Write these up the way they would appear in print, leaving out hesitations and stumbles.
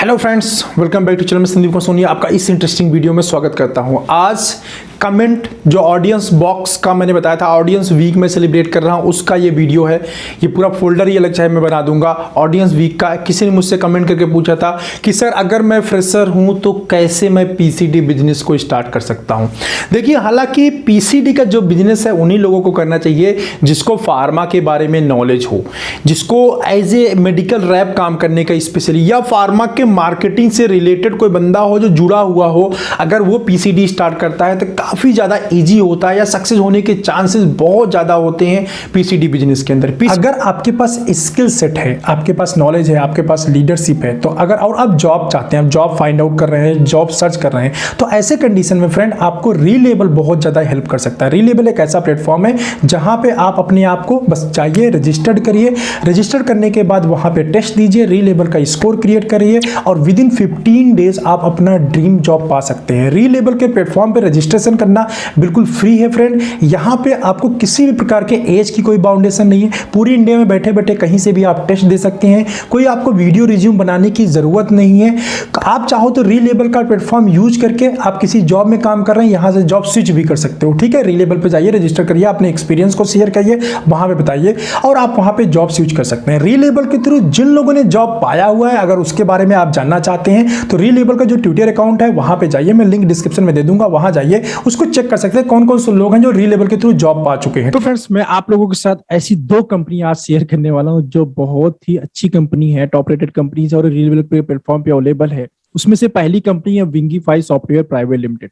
Hello friends, welcome back to channel में संदीप कुमार सोनी आपका इस इंटरेस्टिंग वीडियो में स्वागत करता हूं। आज कमेंट जो ऑडियंस बॉक्स का मैंने बताया था, ऑडियंस वीक में सेलिब्रेट कर रहा हूं, उसका ये वीडियो है। ये पूरा फोल्डर ही अलग चाहे मैं बना दूंगा ऑडियंस वीक का। किसी ने मुझसे कमेंट करके पूछा था कि सर अगर मैं फ्रेशर हूं तो कैसे मैं पीसीडी बिजनेस को स्टार्ट कर सकता हूं। देखिए, हालांकि पीसीडी का जो बिजनेस है उन्हीं लोगों को करना चाहिए जिसको फार्मा के बारे में नॉलेज हो, जिसको एज ए मेडिकल रैप काम करने का स्पेशली, या फार्मा के मार्केटिंग से रिलेटेड कोई बंदा हो जो जुड़ा हुआ हो। अगर वो पीसीडी स्टार्ट करता है तो काफी ज्यादा इजी होता है या सक्सेस होने के चांसेस बहुत ज्यादा होते हैं पीसीडी बिजनेस के अंदर। अगर आपके पास स्किल सेट है, आपके पास नॉलेज है, आपके पास लीडरशिप है, तो अगर और आप जॉब चाहते हैं, आप जॉब फाइंड आउट कर रहे हैं, जॉब सर्च कर रहे हैं, तो ऐसे कंडीशन में फ्रेंड आपको रीलेबल बहुत ज्यादा हेल्प कर सकता है। रीलेबल एक ऐसा प्लेटफॉर्म है जहां पे आप अपने आप को बस चाहिए रजिस्टर्ड करिए, रजिस्टर करने के बाद वहां पे टेस्ट दीजिए, रीलेबल का स्कोर क्रिएट करिए और विद इन 15 डेज आप अपना ड्रीम जॉब पा सकते हैं। रीलेबल के प्लेटफॉर्म पे रजिस्ट्रेशन करना बिल्कुल फ्री है फ्रेंड। यहां पे आपको किसी भी प्रकार के एज की कोई बाउंडेशन नहीं है। पूरी इंडिया में बैठे बैठे कहीं से भी आप टेस्ट दे सकते हैं। कोई आपको वीडियो रिज्यूम बनाने की जरूरत नहीं है। आप चाहो तो रीलेबल का प्लेटफॉर्म यूज करके आप किसी जॉब में काम कर रहे हैं, यहां से जॉब स्विच भी कर सकते हो। ठीक है, रीलेबल पे जाइए, रजिस्टर करिए, अपने एक्सपीरियंस को शेयर करिए, वहां पे बताइए और आप वहां पे जॉब स्विच कर सकते हैं। रीलेबल के थ्रू जिन लोगों ने जॉब पाया हुआ है, अगर उसके बारे में आप जानना चाहते हैं तो रीलेबल का जो ट्विटर अकाउंट है वहां पे जाइए, मैं लिंक डिस्क्रिप्शन में दे दूंगा, वहां जाइए, उसको चेक कर सकते हैं कौन कौन से लोग हैं जो रीलेबल के थ्रू जॉब पा चुके हैं। तो फ्रेंड्स, मैं आप लोगों के साथ ऐसी दो कंपनी आज शेयर करने वाला हूं जो बहुत ही अच्छी कंपनी है, टॉप रेटेड कंपनी है और रीलेबल प्लेटफॉर्म पे अवेलेबल है। उसमें से पहली कंपनी है विंगीफाई सॉफ्टवेयर प्राइवेट लिमिटेड।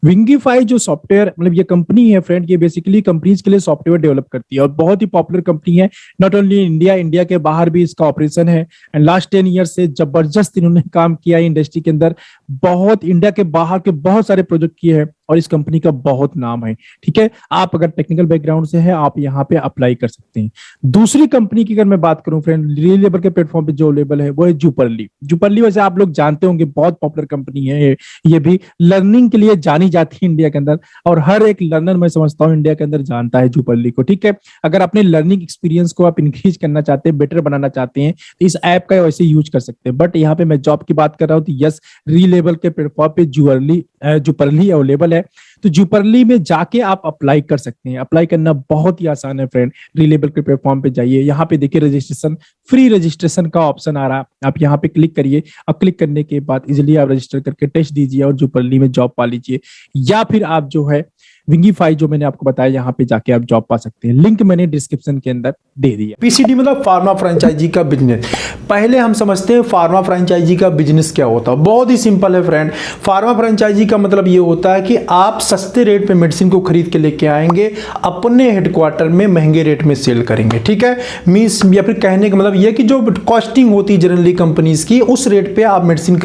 विंगीफाई जो सॉफ्टवेयर मतलब ये कंपनी है फ्रेंड, ये बेसिकली कंपनीज के लिए सॉफ्टवेयर डेवलप करती है और बहुत ही पॉपुलर कंपनी है। नॉट ओनली इंडिया के बाहर भी इसका ऑपरेशन है एंड लास्ट 10 ईयर से जबरदस्त इन्होंने काम किया है इंडस्ट्री के अंदर। बहुत इंडिया के बाहर के बहुत सारे प्रोजेक्ट किए हैं और इस कंपनी का बहुत नाम है। ठीक है, आप अगर टेक्निकल बैकग्राउंड से है आप यहाँ पे अप्लाई कर सकते हैं। दूसरी कंपनी की अगर मैं बात करूं फ्रेंड, रीलेबल के प्लेटफॉर्म पे जो अवेलेबल है वो है जूपरली। जूपरली वैसे आप लोग जानते होंगे, बहुत पॉपुलर कंपनी है। ये भी लर्निंग के लिए जानी जाती है इंडिया के अंदर और हर एक लर्नर मैं समझता हूँ इंडिया के अंदर जानता है जूपरली को। ठीक है, अगर अपने लर्निंग एक्सपीरियंस को आप इंक्रीज करना चाहते हैं, बेटर बनाना चाहते हैं, तो इस ऐप का वैसे यूज कर सकते हैं। बट यहाँ पे मैं जॉब की बात कर रहा हूँ तो यस, रीलेबल के प्लेटफॉर्म पे जूपरली अवेलेबल है। तो जूपरली में जाके आप अप्लाई कर सकते हैं। अप्लाई करना बहुत ही आसान है फ्रेंड। रीलेबल के प्लेटफॉर्म पे जाइए, यहाँ पे देखिए रजिस्ट्रेशन, फ्री रजिस्ट्रेशन का ऑप्शन आ रहा है, आप यहाँ पे क्लिक करिए। अब क्लिक करने के बाद इजिली आप रजिस्टर करके टेस्ट दीजिए और जूपरली में जॉब पा लीजिए, या फिर आप जो है विंगीफाई जो मैंने आपको बताया यहाँ पे जाके आप जॉब पा सकते हैं। लिंक मैंने डिस्क्रिप्शन के अंदर दे दिया। पीसीडी मतलब फार्मा फ्रेंचाइजी का बिजनेस। पहले हम समझते हैं फार्मा फ्रेंचाइजी का बिजनेस क्या होता है। बहुत ही सिंपल है फ्रेंड। फार्मा फ्रेंचाइजी का मतलब ये होता है कि आप सस्ते रेट पे मेडिसिन को खरीद के लेके आएंगे, अपने हेडक्वार्टर में महंगे रेट में सेल करेंगे। ठीक है, मींस या फिर कहने का मतलब ये कि जो कॉस्टिंग होती है जनरली कंपनीज की, उस रेट पे आप मेडिसिन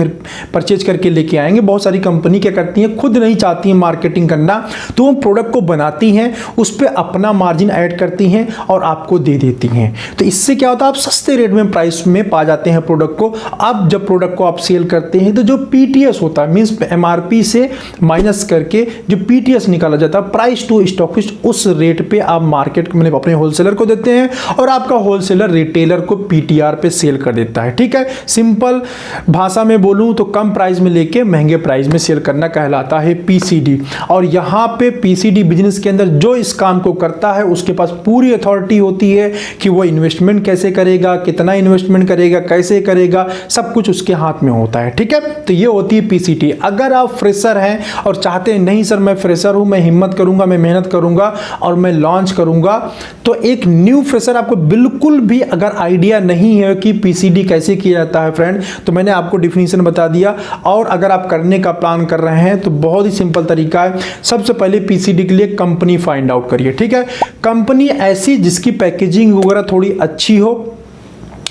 परचेज करके लेके आएंगे। बहुत सारी कंपनी क्या करती है, खुद नहीं चाहती है मार्केटिंग करना, तो प्रोडक्ट को बनाती हैं, उस पे अपना मार्जिन ऐड करती हैं और आपको दे देती हैं। तो इससे क्या होता है, आप सस्ते रेट में प्राइस में पा जाते हैं प्रोडक्ट को। अब जब प्रोडक्ट को आप सेल करते हैं तो जो पीटीएस होता है, मींस एमआरपी से माइनस करके जो पीटीएस निकाला जाता है, प्राइस टू स्टॉकिस्ट, उस रेट पे आप मार्केट में अपने होलसेलर को देते हैं और आपका होलसेलर रिटेलर को पीटीआर पे सेल कर देता है। ठीक है, सिंपल भाषा में बोलूं तो कम प्राइस में लेके महंगे प्राइस में सेल करना कहलाता है पीसीडी। और यहां पे पीसीडी बिजनेस के अंदर जो इस काम को करता है उसके पास पूरी अथॉरिटी होती है कि वो इन्वेस्टमेंट कैसे करेगा, कितना इन्वेस्टमेंट करेगा, कैसे करेगा, सब कुछ उसके हाथ में होता है। ठीक है, तो ये होती है पीसीटी। अगर आप फ्रेशर हैं और चाहते हैं नहीं सर मैं फ्रेशर हूं, मैं हिम्मत करूंगा, मैं मेहनत करूंगा और मैं लॉन्च करूंगा, तो एक न्यू फ्रेशर आपको बिल्कुल भी अगर आइडिया नहीं है कि पीसीडी कैसे किया जाता है फ्रेंड, तो मैंने आपको डिफिनीशन बता दिया। और अगर आप करने का प्लान कर रहे हैं तो बहुत ही सिंपल तरीका है। सबसे पहले पीसीडी के लिए कंपनी फाइंड आउट करिए। ठीक है, कंपनी ऐसी जिसकी पैकेजिंग वगैरह थोड़ी अच्छी हो,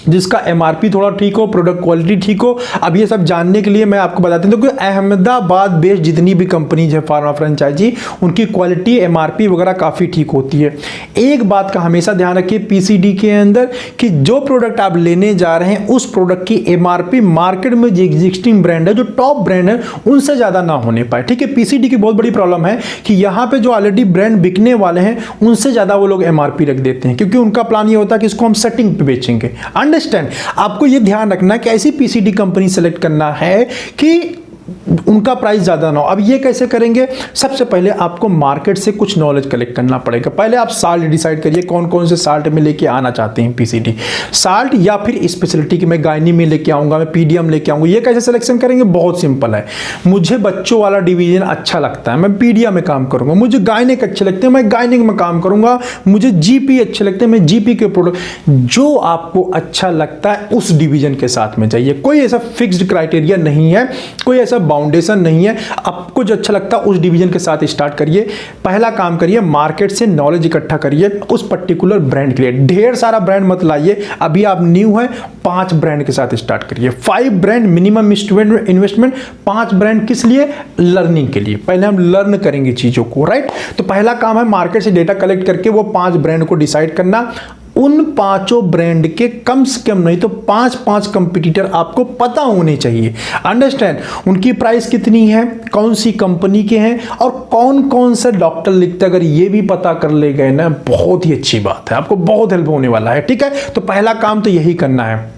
जिसका एमआरपी थोड़ा ठीक हो, प्रोडक्ट क्वालिटी ठीक हो। अब ये सब जानने के लिए मैं आपको बताता हूं, तो अहमदाबाद बेस्ड जितनी भी कंपनीज है फार्मा फ्रेंचाइजी, उनकी क्वालिटी एमआरपी वगैरह काफ़ी ठीक होती है। एक बात का हमेशा ध्यान रखिए पीसीडी के अंदर कि जो प्रोडक्ट आप लेने जा रहे हैं उस प्रोडक्ट की एमआरपी मार्केट में जो एग्जिस्टिंग ब्रांड है, जो टॉप ब्रांड है, उनसे ज़्यादा ना होने पाए। ठीक है, पीसीडी की बहुत बड़ी प्रॉब्लम है कि यहाँ पे जो ऑलरेडी ब्रांड बिकने वाले हैं उनसे ज़्यादा वो लोग एमआरपी रख देते हैं, क्योंकि उनका प्लान ये होता है कि इसको हम सेटिंग पे बेचेंगे। अंडरस्टैंड, आपको ये ध्यान रखना कि ऐसी पीसीडी कंपनी सेलेक्ट करना है कि उनका प्राइस ज़्यादा ना हो। अब ये कैसे करेंगे? सबसे पहले आपको मार्केट से कुछ नॉलेज कलेक्ट करना पड़ेगा। पहले आप साल्ट डिसाइड करिए कौन कौन से साल्ट में लेके आना चाहते हैं पीसीडी साल्ट, या फिर स्पेशलिटी की मैं गायनी में लेके आऊँगा, मैं पीडीएम लेके आऊँगा। ये कैसे सिलेक्शन करेंगे? बहुत सिंपल है। मुझे बच्चों वाला डिवीजन अच्छा लगता है, मैं पीडीएम में काम करूँगा। मुझे गायनिक अच्छे लगते हैं, मैं गायनिक में काम करूँगा। मुझे जीपी अच्छे लगते हैं, मैं जीपी के प्रोडक्ट। जो आपको अच्छा लगता है उस डिवीजन के साथ में जाइए। कोई ऐसा फिक्स्ड क्राइटेरिया नहीं है, कोई ऐसा बाउंडेशन नहीं है। आपको जो अच्छा लगता है उस डिवीजन के साथ स्टार्ट करिए। पहला काम करिए, मार्केट से नॉलेज इकट्ठा करिए उस पर्टिकुलर ब्रांड के लिए। ढेर सारा ब्रांड मत लाइए, अभी आप न्यू हैं, 5 ब्रांड के साथ स्टार्ट करिए। 5 ब्रांड मिनिमम इन्वेस्टमेंट। 5 ब्रांड किस लिए? लर्निंग के लिए। पहले हम लर्न करेंगे चीजों को, राइट। तो पहला काम है मार्केट से डेटा कलेक्ट करके वो 5 ब्रांड को डिसाइड करना। उन 5 ब्रांड के कम से कम नहीं तो 5 कंपटीटर आपको पता होने चाहिए। अंडरस्टैंड, उनकी प्राइस कितनी है, कौन सी कंपनी के हैं और कौन कौन से डॉक्टर लिखते हैं। अगर ये भी पता कर ले गए ना, बहुत ही अच्छी बात है, आपको बहुत हेल्प होने वाला है। ठीक है, तो पहला काम तो यही करना है।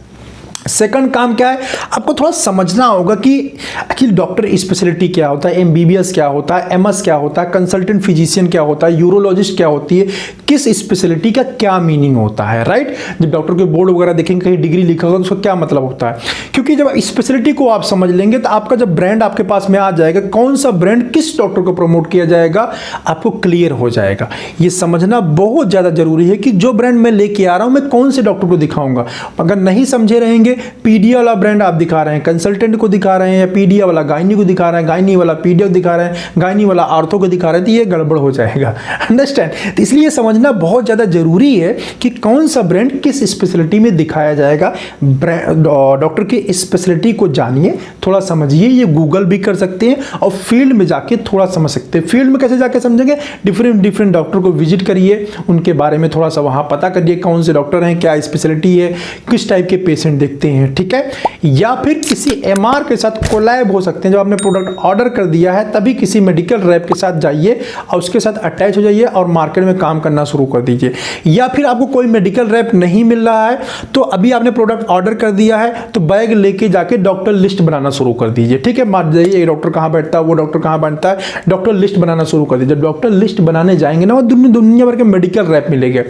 सेकंड काम क्या है? आपको थोड़ा समझना होगा कि एक्चुअली डॉक्टर स्पेशलिटी क्या होता है, एमबीबीएस क्या होता है, एमएस क्या होता है, कंसल्टेंट फिजिशियन क्या होता है, यूरोलॉजिस्ट क्या होती है, किस स्पेशलिटी का क्या मीनिंग होता है, राइट। जब डॉक्टर के बोर्ड वगैरह देखेंगे कहीं डिग्री लिखा होगा तो उसका क्या मतलब होता है। क्योंकि जब स्पेशलिटी को आप समझ लेंगे तो आपका जब ब्रांड आपके पास में आ जाएगा, कौन सा ब्रांड किस डॉक्टर को प्रमोट किया जाएगा आपको क्लियर हो जाएगा। ये समझना बहुत ज़्यादा जरूरी है कि जो ब्रांड मैं लेके आ रहा हूँ मैं कौन से डॉक्टर को दिखाऊंगा। अगर नहीं समझे रहेंगे, पीडिया वाला ब्रांड आप दिखा रहे हैं, कंसल्टेंट को दिखा रहे हैं, या पीडिया वाला गायनी को दिखा रहे हैं, गायनी वाला पीडिया को दिखा रहे हैं, गायनी वाला आर्थो को दिखा रहे हैं, तो ये गड़बड़ हो जाएगा। अंडरस्टैंड, तो इसलिए समझना बहुत ज़्यादा जरूरी है कि कौन सा ब्रांड किस स्पेशलिटी में दिखाया जाएगा। डॉक्टर की स्पेशलिटी को जानिए, थोड़ा समझिए। ये गूगल भी कर सकते हैं और फील्ड में जाके थोड़ा समझ सकते हैं। फील्ड में कैसे जाके समझेंगे? डिफरेंट डॉक्टर को विजिट करिए, उनके बारे में थोड़ा सा वहाँ पता करिए कौन से डॉक्टर हैं, क्या स्पेशलिटी है, किस टाइप के पेशेंट देखते हैं। ठीक है, या फिर किसी एमआर के साथ कोलैब हो सकते हैं। जब आपने प्रोडक्ट ऑर्डर कर दिया है तभी किसी मेडिकल रैप के साथ जाइए और उसके साथ अटैच हो जाइए और मार्केट में काम करना शुरू कर दीजिए। या फिर आपको कोई मेडिकल रैप नहीं मिल रहा है तो अभी आपने प्रोडक्ट ऑर्डर कर दिया है तो बैग लेके जाके डॉक्टर लिस्ट बनाना शुरू कर दीजिए। ठीक है, मान जाइए ये डॉक्टर कहाँ बैठता है, वो डॉक्टर कहाँ बैठता है, डॉक्टर लिस्ट बनाना शुरू कर दीजिए। जब डॉक्टर लिस्ट बनाने जाएंगे ना, वो दुनिया भर के मेडिकल रैप मिलेंगे,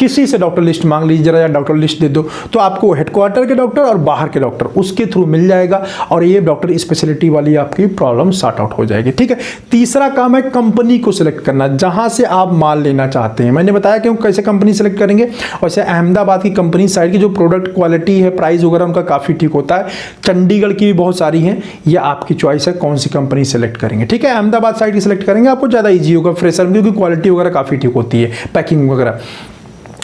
किसी से डॉक्टर लिस्ट मांग लीजिए, जरा यार डॉक्टर लिस्ट दे दो, तो आपको हेडक्वार्टर के डॉक्टर और बाहर के डॉक्टर उसके थ्रू मिल जाएगा और ये डॉक्टर स्पेशलिटी वाली आपकी प्रॉब्लम सॉर्ट आउट हो जाएगी। ठीक है, तीसरा काम है कंपनी को सिलेक्ट करना, जहां से आप माल लेना चाहते हैं। मैंने बताया कि कैसे कंपनी सिलेक्ट करेंगे। वैसे अहमदाबाद की कंपनी साइड की जो प्रोडक्ट क्वालिटी है, प्राइस वगैरह उनका काफ़ी ठीक होता है। चंडीगढ़ की भी बहुत सारी हैं, ये आपकी चॉइस है कौन सी कंपनी सेलेक्ट करेंगे। ठीक है, अहमदाबाद साइड की सिलेक्ट करेंगे, आपको ज़्यादा ईजी होगा फ्रेशर में, क्योंकि क्वालिटी वगैरह काफ़ी ठीक होती है, पैकिंग वगैरह।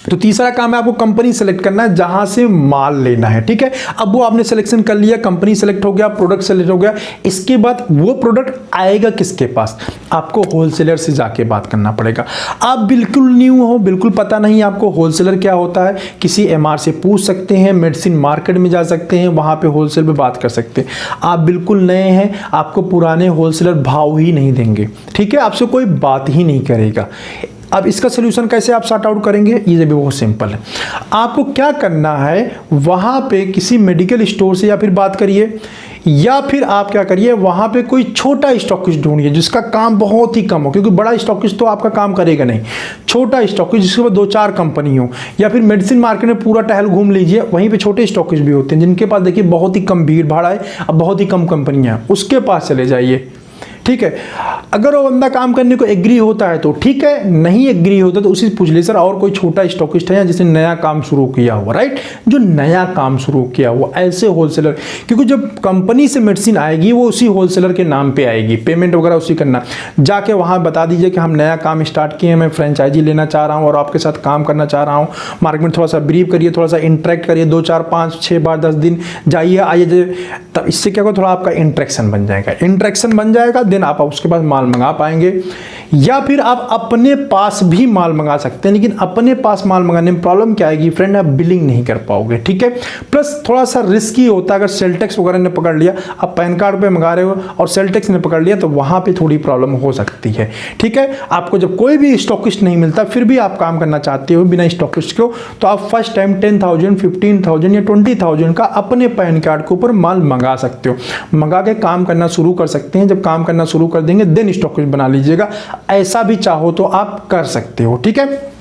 तो तीसरा काम है आपको कंपनी सेलेक्ट करना है जहां से माल लेना है। ठीक है, अब वो आपने सिलेक्शन कर लिया, कंपनी सेलेक्ट हो गया, प्रोडक्ट सेलेक्ट हो गया, इसके बाद वो प्रोडक्ट आएगा किसके पास? आपको होलसेलर से जाके बात करना पड़ेगा। आप बिल्कुल न्यू हो, बिल्कुल पता नहीं आपको होलसेलर क्या होता है, किसी एमआर से पूछ सकते हैं, मेडिसिन मार्केट में जा सकते हैं, वहां पे होलसेल पे बात कर सकते हैं। आप बिल्कुल नए हैं, आपको पुराने होलसेलर भाव ही नहीं देंगे। ठीक है, आपसे कोई बात ही नहीं करेगा। अब इसका सोल्यूशन कैसे आप सॉर्ट आउट करेंगे? ये भी बहुत सिंपल है। आपको क्या करना है, वहाँ पे किसी मेडिकल स्टोर से या फिर बात करिए, या फिर आप क्या करिए, वहाँ पे कोई छोटा स्टॉकिस्ट ढूंढिए जिसका काम बहुत ही कम हो, क्योंकि बड़ा स्टॉकिस्ट तो आपका काम करेगा नहीं। छोटा स्टॉकिस्ट जिसके पास 2-4 कंपनी हो, या फिर मेडिसिन मार्केट में पूरा टहल घूम लीजिए, वहीं पे छोटे स्टॉकिस्ट भी होते हैं जिनके पास देखिए बहुत ही कम भीड़ भाड़ है, अब बहुत ही कम कंपनियाँ, उसके पास चले जाइए। ठीक है, अगर वो बंदा काम करने को एग्री होता है तो ठीक है, नहीं एग्री होता तो उसी पूछ लीजिए सर और कोई छोटा स्टॉकिस्ट है या जिसने नया काम शुरू किया हुआ, राइट। जो नया काम शुरू किया हुआ ऐसे होलसेलर, क्योंकि जब कंपनी से मेडिसिन आएगी वो उसी होलसेलर के नाम पे आएगी, पेमेंट वगैरह उसी करना। जाके वहाँ बता दीजिए कि हम नया काम स्टार्ट किए हैं, मैं फ्रेंचाइजी लेना चाह रहा हूँ और आपके साथ काम करना चाह रहा हूँ। मार्केट में थोड़ा सा ब्रीफ करिए, थोड़ा सा इंटरेक्ट करिए, 2, 4, 5, 6 बार 10 दिन जाइए आइए, तब इससे क्या होगा, थोड़ा आपका इंटरेक्शन बन जाएगा। इंटरेक्शन बन जाएगा, देन आप उसके पास माल मंगा पाएंगे। या फिर आप अपने पास भी माल मंगा सकते हैं, लेकिन अपने पास माल मंगाने में प्रॉब्लम क्या आएगी फ्रेंड, आप बिलिंग नहीं कर पाओगे, ठीक है। प्लस थोड़ा सा रिस्की होता है, अगर सेल टैक्स वगैरह ने पकड़ लिया, आप पैन कार्ड पे मंगा रहे हो और सेल टैक्स ने पकड़ लिया, तो वहां पे थोड़ी प्रॉब्लम हो सकती है, ठीक है। आपको जब कोई भी स्टॉकिस्ट नहीं मिलता, फिर भी आप काम करना चाहते हो बिना स्टॉकिस्ट को, तो आप फर्स्ट टाइम 10,000, 15,000 या 20,000 का अपने पैन कार्ड के ऊपर माल मंगा सकते हो, मंगा के काम करना शुरू कर सकते हैं। जब काम करना शुरू कर देंगे देन स्टॉकिस्ट बना लीजिएगा, ऐसा भी चाहो तो आप कर सकते हो, ठीक है।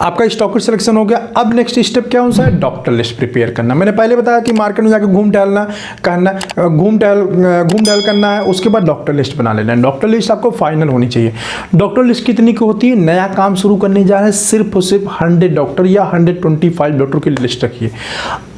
आपका स्टॉकिस्ट सिलेक्शन हो गया। अब नेक्स्ट स्टेप क्या होता है, डॉक्टर लिस्ट प्रिपेयर करना। मैंने पहले बताया कि मार्केट में जाकर घूम टहल करना है, उसके बाद डॉक्टर लिस्ट बना लेना है। डॉक्टर लिस्ट आपको फाइनल होनी चाहिए। डॉक्टर लिस्ट कितनी की होती है, नया काम शुरू करने जा रहे हैं, सिर्फ और सिर्फ 100 डॉक्टर या 125 डॉक्टर की लिस्ट रखिए।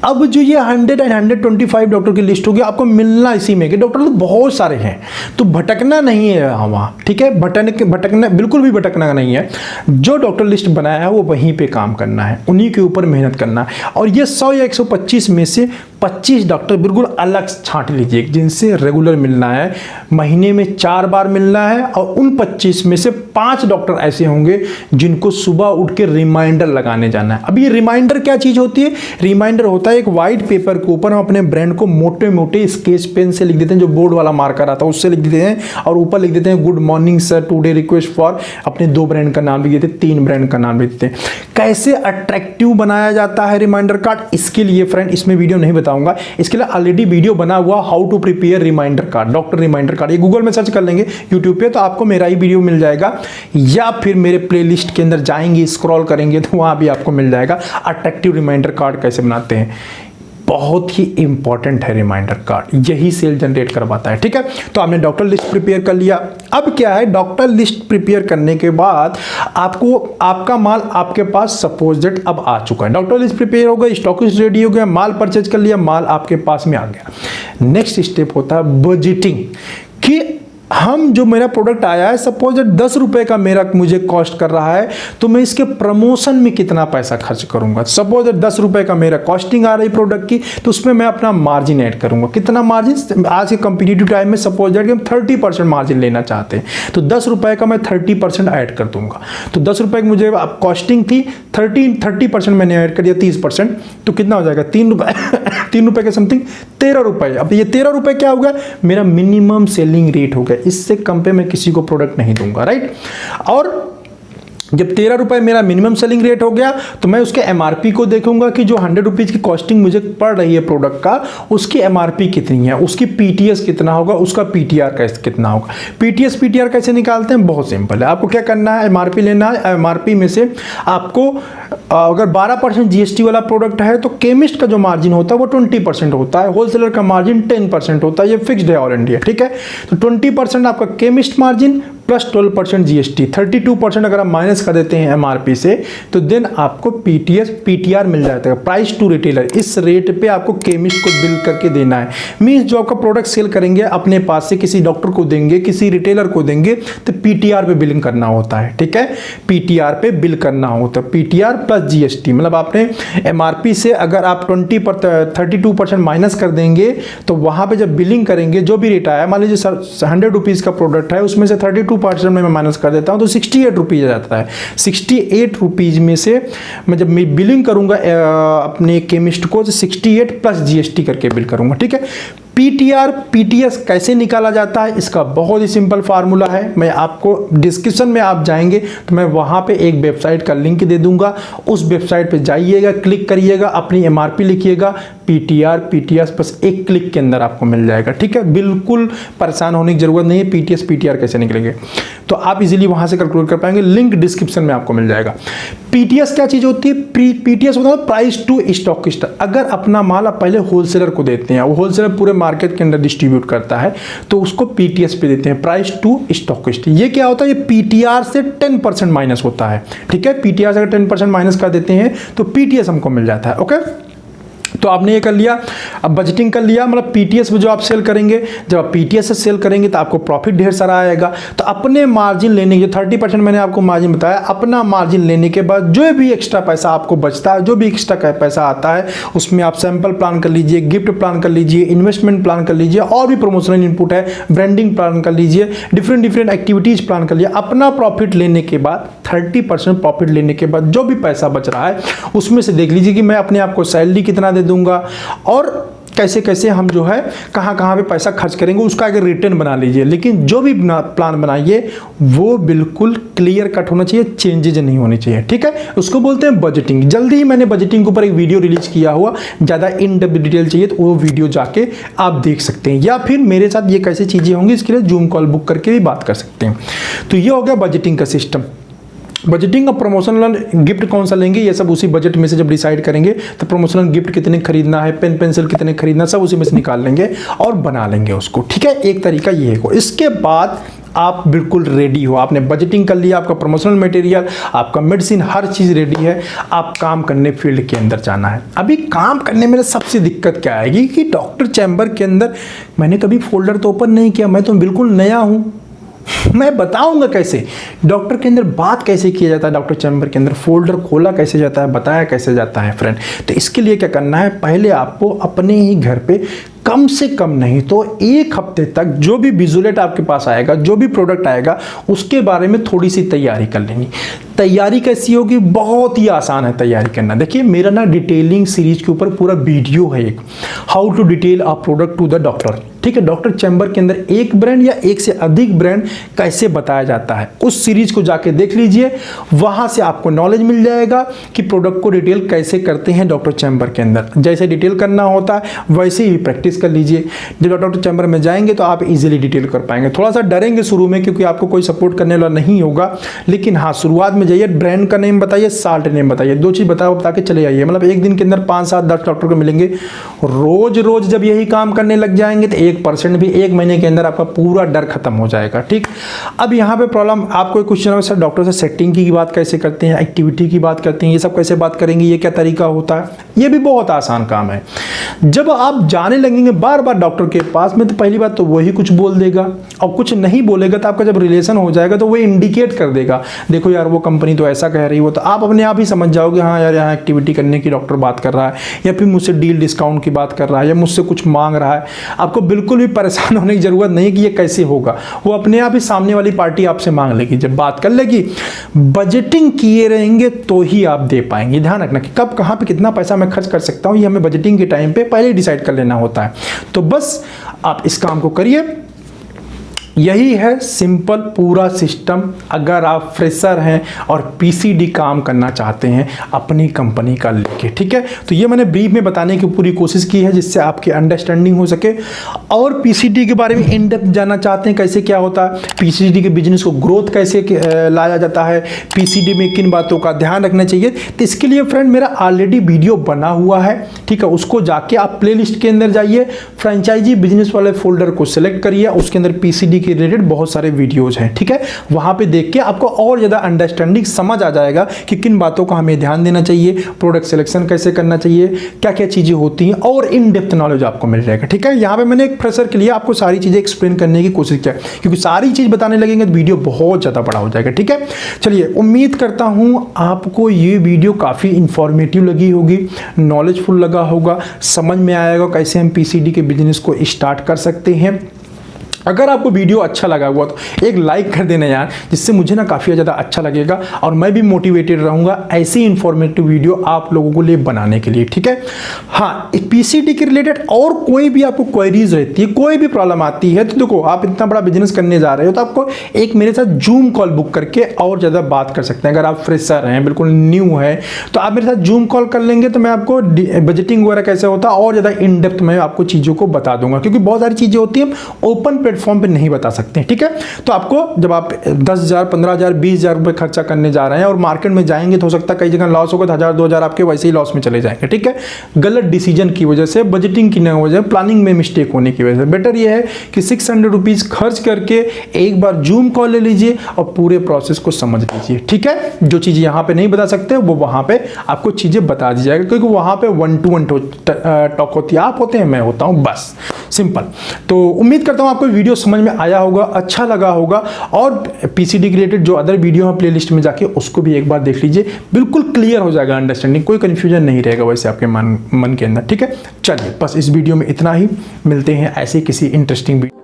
अब जो ये 100 एंड 125 डॉक्टर की लिस्ट होगी, आपको मिलना इसी में कि डॉक्टर तो बहुत सारे हैं, तो भटकना नहीं है वहाँ, ठीक है। भटकना बिल्कुल भी भटकना नहीं है। जो डॉक्टर लिस्ट बनाया है वो वहीं पे काम करना है, उन्हीं के ऊपर मेहनत करना है। और ये 100 या 125 में से 25 डॉक्टर बिल्कुल अलग छांट लीजिए, जिनसे रेगुलर मिलना है, महीने में 4 बार मिलना है। और उन 25 में से 5 डॉक्टर ऐसे होंगे जिनको सुबह उठ के रिमाइंडर लगाने जाना है। अब ये रिमाइंडर क्या चीज़ होती है, रिमाइंडर होता है एक वाइट पेपर के ऊपर हम अपने ब्रांड को मोटे मोटे स्केच पेन से लिख देते हैं, जो बोर्ड वाला मार्कर आता है उससे लिख देते हैं, और ऊपर लिख देते हैं good morning sir, today request for, अपने 2 ब्रांड का नाम लिख देते हैं, 3 ब्रांड का नाम लिख देते हैं। कैसे अट्रैक्टिव बनाया जाता है रिमाइंडर कार्ड, इसके लिए फ्रेंड इसमें वीडियो नहीं बताऊंगा, इसके लिए ऑलरेडी वीडियो बना हुआ, how to prepare reminder card, doctor reminder card. ये गूगल में सर्च कर लेंगे यूट्यूब पे, तो आपको मेरा ही वीडियो मिल जाएगा, या फिर मेरे प्लेलिस्ट के अंदर जाएंगे, स्क्रॉल करेंगे तो वहां भी आपको मिल जाएगा अट्रैक्टिव रिमाइंडर कार्ड कैसे बनाते हैं। बहुत ही इंपॉर्टेंट है रिमाइंडर कार्ड, यही सेल जनरेट करवाता है, ठीक है। तो आपने डॉक्टर लिस्ट प्रिपेयर कर लिया। अब क्या है, डॉक्टर लिस्ट प्रिपेयर करने के बाद आपको आपका माल आपके पास सपोज दैट अब आ चुका है, डॉक्टर लिस्ट प्रिपेयर हो गया, स्टॉकिस्ट रेडी हो गया, माल परचेज कर लिया, माल आपके पास में आ गया। नेक्स्ट स्टेप होता है बजटिंग, कि हम जो मेरा प्रोडक्ट आया है, सपोज 10 रुपए का मेरा मुझे कॉस्ट कर रहा है, तो मैं इसके प्रमोशन में कितना पैसा खर्च करूंगा। सपोज 10 रुपए का मेरा कॉस्टिंग आ रही प्रोडक्ट की, तो उसमें मैं अपना मार्जिन ऐड करूंगा। कितना मार्जिन, आज के कंपटीटिव टाइम में सपोज दैट हम 30% मार्जिन लेना चाहते हैं, तो 10 रुपए का मैं 30% ऐड कर दूंगा। तो 10 रुपए की मुझे कॉस्टिंग थी, 30% मैंने ऐड कर दिया, 30%, तो कितना हो जाएगा, 3 रुपए 3 रुपए के समथिंग 13 रुपए। अब ये 13 रुपए क्या होगा, मेरा मिनिमम सेलिंग रेट हो गया, इससे कम पे मैं किसी को प्रोडक्ट नहीं दूंगा, राइट। और जब 13 रुपए मेरा मिनिमम सेलिंग रेट हो गया, तो मैं उसके एमआरपी को देखूंगा कि जो 100 रुपीज़ की कॉस्टिंग मुझे पड़ रही है प्रोडक्ट का, उसकी एमआरपी कितनी है, उसकी पीटीएस कितना होगा, उसका पीटीआर कैसे कितना होगा। पीटीआर कैसे निकालते हैं, बहुत सिंपल है। आपको क्या करना है, एमआरपी लेना है, एमआरपी में से आपको अगर 12% जीएसटी वाला प्रोडक्ट है, तो केमिस्ट का जो मार्जिन होता है वो 20% होता है, होलसेलर का मार्जिन 10% होता है, ये फिक्स्ड है ऑल इंडिया, ठीक है। तो 20% आपका केमिस्ट मार्जिन प्लस 12% जीएसटी, 32% अगर आप माइनस कर देते हैं एमआरपी से, तो देन आपको पीटीआर मिल जाता है, प्राइस टू रिटेलर। इस रेट पे आपको केमिस्ट को बिल करके देना है। मींस जो आपका प्रोडक्ट सेल करेंगे अपने पास से किसी डॉक्टर को देंगे, किसी रिटेलर को देंगे, तो पीटीआर पे बिलिंग करना होता है, ठीक है। पीटीआर पे बिल करना होता है, पीटीआर प्लस जीएसटी। मतलब आपने एमआरपी से अगर आप 32% माइनस कर देंगे, तो वहां पे जब बिलिंग करेंगे, जो भी रेट आया, मान लीजिए 100 रुपीज़ का प्रोडक्ट है, उसमें से 32% में मैं माइनस कर देता हूं, तो 68 रुपीज़ आ जाता है। 68 रुपीज़ में से मैं जब मैं बिलिंग करूंगा अपने केमिस्ट को, तो 68 प्लस जीएसटी करके बिल करूंगा, ठीक है। पीटीआर पीटीएस कैसे निकाला जाता है, इसका बहुत ही सिंपल फार्मूला है। मैं आपको डिस्क्रिप्शन में आप जाएंगे तो मैं वहां पे एक वेबसाइट का लिंक दे दूंगा, उस वेबसाइट पे जाइएगा, क्लिक करिएगा, अपनी एमआरपी लिखिएगा, पीटीआर पीटीएस बस एक क्लिक के अंदर आपको मिल जाएगा, ठीक है। बिल्कुल परेशान होने की जरूरत नहीं है, पीटीएस पीटीआर कैसे निकलेंगे तो आप इजीली वहां से कैलकुलेट कर पाएंगे, लिंक डिस्क्रिप्शन में आपको मिल जाएगा। पीटीएस क्या चीज होती है, पीटीएस होता है प्राइस टू स्टॉकिस्ट। अगर अपना माल आप पहले होलसेलर को देते हैं, वो होलसेलर पूरे मार्केट के अंदर डिस्ट्रीब्यूट करता है, तो उसको पीटीएस पे देते हैं, प्राइस टू स्टॉकिस्ट। ये क्या होता है, ये पीटीआर से 10% माइनस होता है, ठीक है। पीटीआर से अगर 10% माइनस कर देते हैं तो पीटीएस हमको मिल जाता है, ओके। तो आपने ये कर लिया। अब बजटिंग कर लिया, मतलब पीटीएस में जो आप सेल करेंगे, जब आप पीटीएस से सेल करेंगे तो आपको प्रॉफिट ढेर सारा आएगा। तो अपने मार्जिन लेने के 30% मैंने आपको मार्जिन बताया, अपना मार्जिन लेने के बाद जो भी एक्स्ट्रा पैसा आपको बचता है, जो भी एक्स्ट्रा पैसा आता है, उसमें आप सैंपल प्लान कर लीजिए, गिफ्ट प्लान कर लीजिए, इन्वेस्टमेंट प्लान कर लीजिए, और भी प्रमोशनल इनपुट है, ब्रांडिंग प्लान कर लीजिए, डिफरेंट एक्टिविटीज प्लान कर लीजिए। अपना प्रॉफिट लेने के बाद 30% प्रॉफिट लेने के बाद जो भी पैसा बच रहा है उसमें से देख लीजिए कि मैं अपने आप को सैलरी कितना दे दूंगा और कैसे कैसे हम जो है कहाँ कहाँ पे पैसा खर्च करेंगे, उसका एक रिटर्न बना लीजिए। लेकिन जो भी प्लान बनाइए वो बिल्कुल क्लियर कट होना चाहिए, चेंजेज नहीं होने चाहिए, ठीक है। उसको बोलते हैं बजटिंग। जल्दी ही मैंने बजटिंग के ऊपर एक वीडियो रिलीज किया हुआ, ज़्यादा इन डेप्थ डिटेल चाहिए तो वो वीडियो जाके आप देख सकते हैं, या फिर मेरे साथ ये कैसे चीज़ें होंगी इसके लिए जूम कॉल बुक करके भी बात कर सकते हैं। तो ये हो गया बजटिंग का सिस्टम। बजटिंग और प्रमोशनल गिफ्ट कौन सा लेंगे ये सब उसी बजट में से जब डिसाइड करेंगे तो प्रमोशनल गिफ्ट कितने खरीदना है, पेन पेंसिल कितने खरीदना, सब उसी में से निकाल लेंगे और बना लेंगे उसको, ठीक है। एक तरीका ये है। इसके बाद आप बिल्कुल रेडी हो, आपने बजटिंग कर लिया, आपका प्रमोशनल मटेरियल, आपका मेडिसिन, हर चीज़ रेडी है, आप काम करने फील्ड के अंदर जाना है। अभी काम करने में सबसे दिक्कत क्या आएगी कि डॉक्टर चैम्बर के अंदर मैंने कभी फोल्डर तो ओपन नहीं किया, मैं तो बिल्कुल नया हूँ, मैं बताऊंगा कैसे डॉक्टर के अंदर बात कैसे किया जाता है, डॉक्टर चैम्बर के अंदर फोल्डर खोला कैसे जाता है, बताया कैसे जाता है फ्रेंड। तो इसके लिए क्या करना है, पहले आपको अपने ही घर पे कम से कम नहीं तो 1 हफ्ते तक जो भी विजुलेट आपके पास आएगा, जो भी प्रोडक्ट आएगा, उसके बारे में थोड़ी सी तैयारी कर लेनी। तैयारी कैसी होगी, बहुत ही आसान है तैयारी करना। देखिए मेरा ना डिटेलिंग सीरीज के ऊपर पूरा वीडियो है एक, how to detail a product to the doctor, ठीक है। डॉक्टर चैम्बर के अंदर एक ब्रांड या एक से अधिक ब्रांड कैसे बताया जाता है, उस सीरीज को जाके देख लीजिए, वहां से आपको नॉलेज मिल जाएगा कि प्रोडक्ट को डिटेल कैसे करते हैं डॉक्टर चैम्बर के अंदर। जैसे डिटेल करना होता है वैसे ही प्रैक्टिस कर लीजिए। जब डॉक्टर चैम्बर में जाएंगे तो आप इजीली डिटेल कर पाएंगे। थोड़ा सा डरेंगे शुरू में क्योंकि आपको कोई सपोर्ट करने वाला नहीं होगा, लेकिन हाँ शुरुआत में जाइए, ब्रांड का नेम बताइए, साल्ट नेम बताइए, 2 चीज बता के चले आइए। मतलब एक दिन के अंदर 5, 7, 10 डॉक्टर को मिलेंगे। रोज रोज जब यही काम करने लग जाएंगे तो 1% भी 1 महीने के अंदर आपका पूरा डर खत्म हो जाएगा, ठीक। अब यहाँ पे प्रॉब्लम आपको क्वेश्चन होगा, सर डॉक्टर से सेटिंग की बात कैसे करते हैं, एक्टिविटी की बात करते हैं, ये सब कैसे बात करेंगे, ये क्या तरीका होता है। ये भी बहुत आसान काम है। जब आप जाने लगेंगे बार बार डॉक्टर के पास में तो पहली बात तो वही कुछ बोल देगा, और कुछ नहीं बोलेगा तो आपका जब रिलेशन हो जाएगा तो वो इंडिकेट कर देगा, देखो यार वो कंपनी तो ऐसा कह रही हो, तो आप अपने आप ही समझ जाओगे हाँ यार यहाँ एक्टिविटी करने की डॉक्टर बात कर रहा है, या फिर मुझसे डील डिस्काउंट की बात कर रहा है, या मुझसे कुछ मांग रहा है। आपको बिल्कुल भी परेशान होने की जरूरत नहीं है कि ये कैसे होगा, वो अपने आप ही सामने वाली पार्टी आपसे मांग लेगी, जब बात कर लेगी। बजटिंग किए रहेंगे तो ही आप दे पाएंगे। ध्यान रखना कि कब कहाँ पे कितना पैसा मैं खर्च कर सकता हूँ, ये हमें बजटिंग के टाइम पे पहले डिसाइड कर लेना होता है। तो बस आप इस काम को करिए, यही है सिंपल पूरा सिस्टम। अगर आप फ्रेशर हैं और पीसीडी काम करना चाहते हैं अपनी कंपनी का लेके, ठीक है। तो ये मैंने ब्रीफ में बताने की पूरी कोशिश की है जिससे आपकी अंडरस्टैंडिंग हो सके। और पीसीडी के बारे में इन डेप्थ जानना चाहते हैं कैसे क्या होता है, पीसीडी के बिजनेस को ग्रोथ कैसे लाया जाता है, पीसीडी में किन बातों का ध्यान रखना चाहिए, तो इसके लिए फ्रेंड मेरा ऑलरेडी वीडियो बना हुआ है, ठीक है। उसको जाके आप प्ले लिस्ट के अंदर जाइए, फ्रेंचाइजी बिजनेस वाले फोल्डर को सिलेक्ट करिए, उसके अंदर पीसीडी के रिलेटेड बहुत सारे वीडियोज हैं, ठीक है। वहां पे देख के आपको और ज्यादा अंडरस्टैंडिंग समझ आ जाएगा कि किन बातों का हमें ध्यान देना चाहिए, प्रोडक्ट सिलेक्शन कैसे करना चाहिए, क्या क्या चीजें होती हैं, और इन डेप्थ नॉलेज आपको मिल जाएगा, ठीक है। यहाँ पे मैंने एक फ्रेशर के लिए आपको सारी चीजें एक्सप्लेन करने की कोशिश किया, क्योंकि सारी चीज बताने लगेंगे तो वीडियो बहुत ज्यादा बड़ा हो जाएगा, ठीक है। चलिए उम्मीद करता हूं आपको ये वीडियो काफी इंफॉर्मेटिव लगी होगी, नॉलेजफुल लगा होगा, समझ में आएगा कैसे हम पीसीडी के बिजनेस को स्टार्ट कर सकते हैं। अगर आपको वीडियो अच्छा लगा हुआ तो एक लाइक कर देना यार, जिससे मुझे ना काफ़ी ज़्यादा अच्छा लगेगा और मैं भी मोटिवेटेड रहूँगा ऐसी इंफॉर्मेटिव वीडियो आप लोगों को लिए बनाने के लिए, ठीक है। हाँ, पीसीडी के रिलेटेड और कोई भी आपको क्वेरीज रहती है, कोई भी प्रॉब्लम आती है, तो देखो आप इतना बड़ा बिजनेस करने जा रहे हो तो आपको एक मेरे साथ जूम कॉल बुक करके और ज़्यादा बात कर सकते हैं। अगर आप फ्रेशर हैं, बिल्कुल न्यू है, तो आप मेरे साथ जूम कॉल कर लेंगे तो मैं आपको बजटिंग वगैरह कैसे होता है और ज़्यादा इन डेप्थ में आपको चीज़ों को बता दूंगा, क्योंकि बहुत सारी चीज़ें होती हैं ओपन प्लेटफॉर्म पे नहीं बता सकते हैं, ठीक है। तो आपको जब आप 10,000 15,000 20,000 रुपये खर्चा करने जा रहे हैं और मार्केट में जाएंगे तो हो सकता है कई जगह लॉस होगा, तो 1,000 2,000 आपके वैसे ही लॉस में चले जाएंगे, ठीक है। गलत डिसीजन की वजह से, बजटिंग की वजह से, प्लानिंग में मिस्टेक होने की वजह से बेटर ये है कि 600 रुपीज़ खर्च करके एक बार जूम कॉल ले लीजिए और पूरे प्रोसेस को समझ लीजिए, ठीक है। जो चीज़ यहाँ पे नहीं बता सकते वो वहाँ पे आपको चीज़ें बता दी जाएगी, क्योंकि वहाँ पे 1-to-1 टॉक होती है, आप होते हैं, मैं होता हूँ, बस सिंपल। तो उम्मीद करता हूँ आपको वीडियो समझ में आया होगा, अच्छा लगा होगा, और पीसीडी के रिलेटेड जो अदर वीडियो है प्लेलिस्ट में जाके उसको भी एक बार देख लीजिए, बिल्कुल क्लियर हो जाएगा अंडरस्टैंडिंग, कोई कंफ्यूजन नहीं रहेगा वैसे आपके मन के अंदर, ठीक है। चलिए बस इस वीडियो में इतना ही, मिलते हैं ऐसे किसी इंटरेस्टिंग वीडियो।